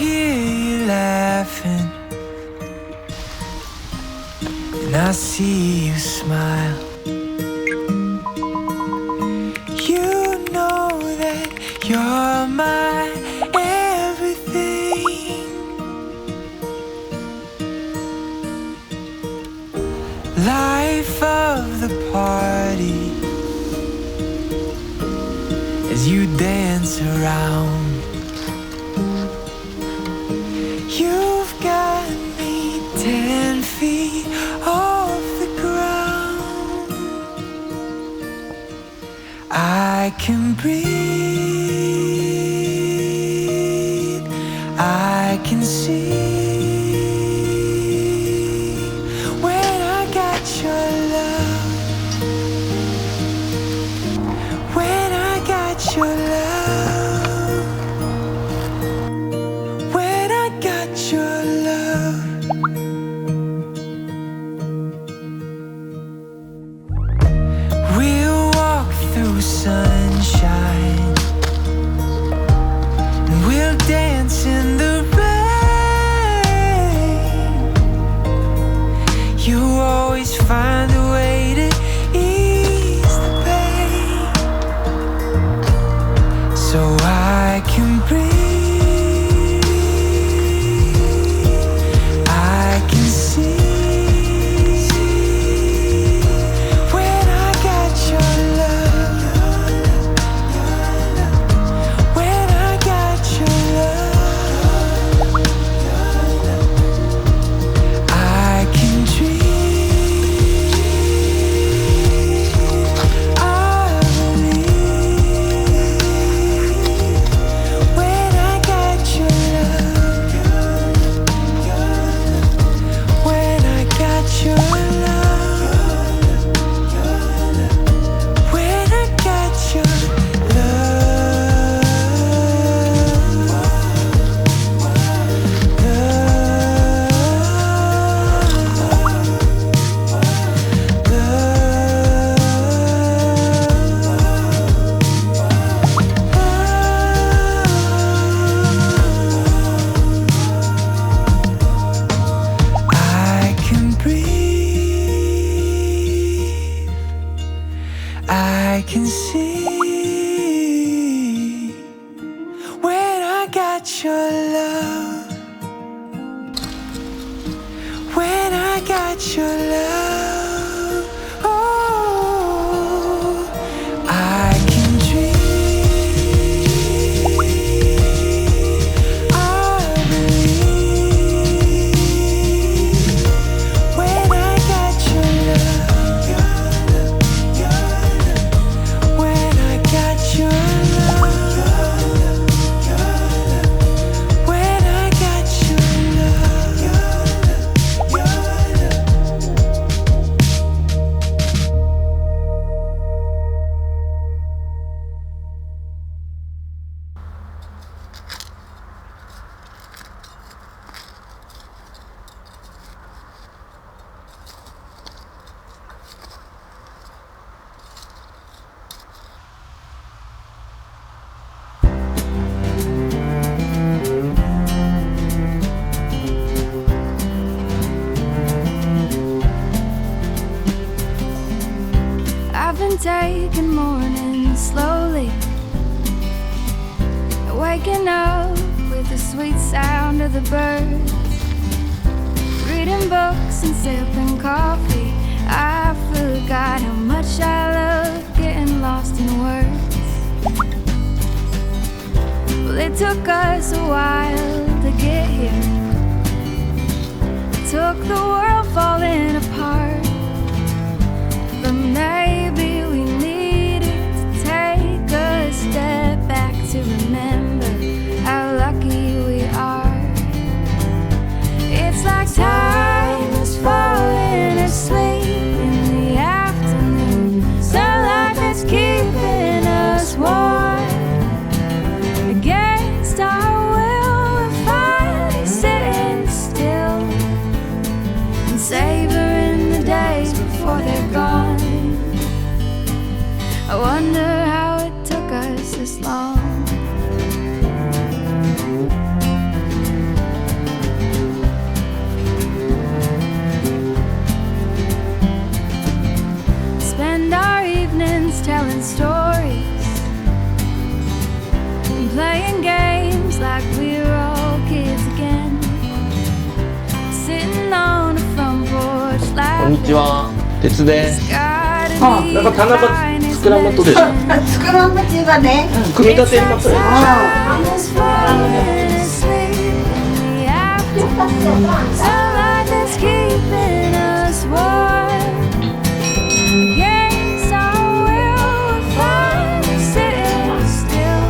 hear you laughing, and I see you smile. You know that you're my everything. Life of the party as you dance around. You've got me 10 feet off the ground. I can breathe, I can see. When I got your love, when I got your love, when I got your love. We'll walk through sunshine, and we'll dance in the rain. You always find a way to ease the pain, so I can breathe, I can see. When I got your love, when I got your love, I can dream, I believe. When I got your love, when I got your love, when I got your I can breathe, I can see. When I got your love, when I got your love, oh, I can dream, I believe. When I got your love, when I got your love, when I got your love. I've been taking mornings slowly, waking up with the sweet sound of the birds, reading books and sipping coffee. I forgot how much I love getting lost in words. Well, it took us a while to get here. It took the world falling apart, but maybe we needed to take a step back to remember how lucky we are. It's like time is falling asleep in the afternoon, sunlight that's keeping us warm. Against our will, we're finally sitting still and savoring the days before they're gone. I wonder how it took us this long. evenings telling stories and playing games like we were all kids again. Sitting on the front porch こんにち laughing. は、鉄です。 Gotta なんか七夕スクランブルとでしょ。スクランブルがね、組み立てます。It's falling asleep in the afternoon. Sunlight is keeping us warm. Against our will, we're finally sitting still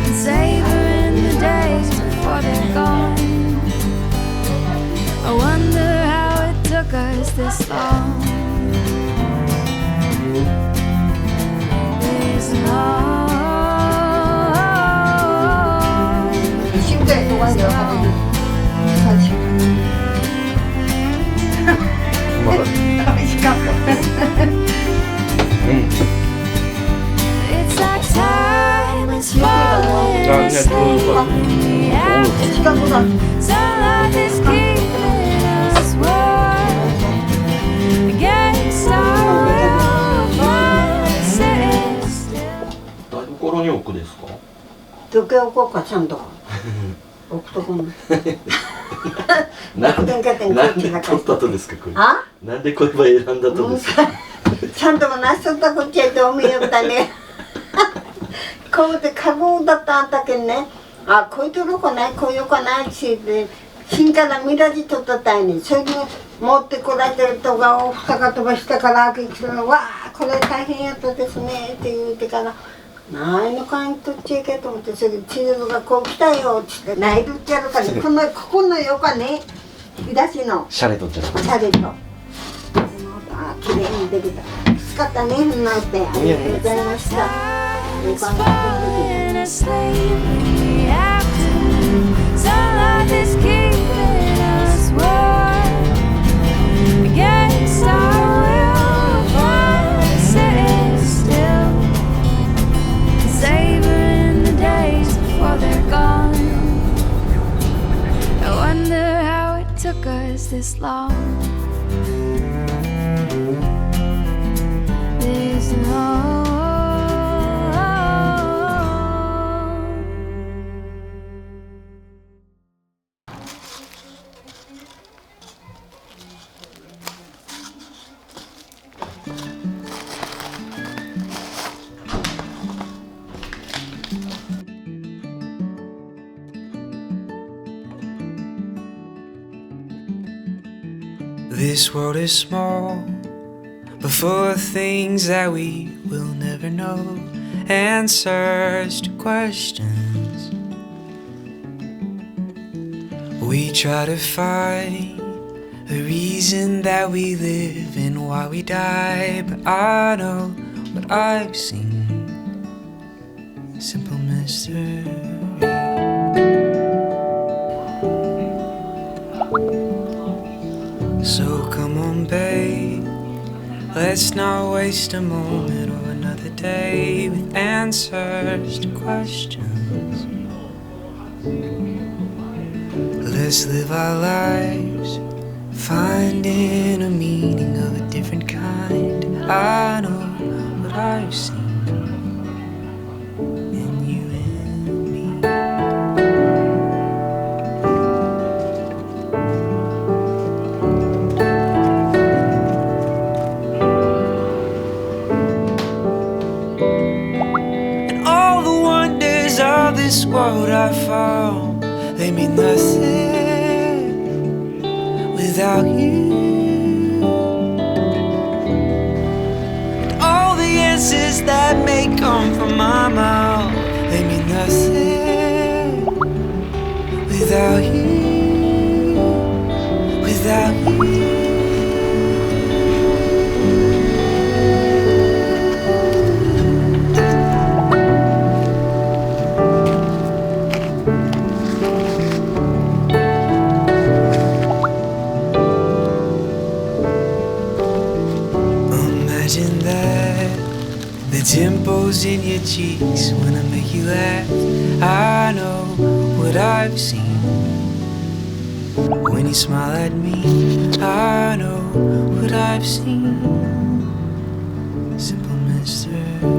and savoring the days before they're gone. I wonder how it took us this long. This long. 10代とかで美味しかった。 It's like time is falling Yeah, asleep in the afternoon. 近くだ。 Sunlight is keeping us warm. Against our will, we're finally sitting still. 台所に置くですか。どけ置こうかちゃんと。置くとこに。なんで取ったとですかこれ。あ？なんでこれは選んだとですか。ちゃんともなしとったこっちへと思いよったね。こうでカゴだったんだけどね。あ、こういうとこない、こういうかないしで、新からみらじとったたいに、それで持ってこられてるとかを二か飛ばしたから開けてるの、わあ、これ大変やったですねって言うてから、ないのかんとっちゃいけと思って、それで地図がこう来たよってって、ないるってやるからね、ここのよかね、引き出しの。シャレとっちゃう。シャレと。あ、綺麗にできた。使ったね、なんて。ありがとうございました。 It's falling asleep in the afternoon. Sunlight is keeping us warm. Against our will, we're finally sitting still, savoring the days before they're gone. I wonder how it took us this long. This long. This world is small, but full of things that we will never know. Answers to questions we try to find, the reason that we live and why we die. But I know what I've seen, simple mystery. So come on, babe, let's not waste a moment or another day with answers to questions. Let's live our lives, finding a meaning of a different kind. I know what I've seen in you and me. And all the wonders of this world I found, they mean nothing without you. And all the answers that may come from my mouth, they mean nothing without you, without you. Imagine that, the dimples in your cheeks when I make you laugh. I know what I've seen when you smile at me. I know what I've seen, sinister.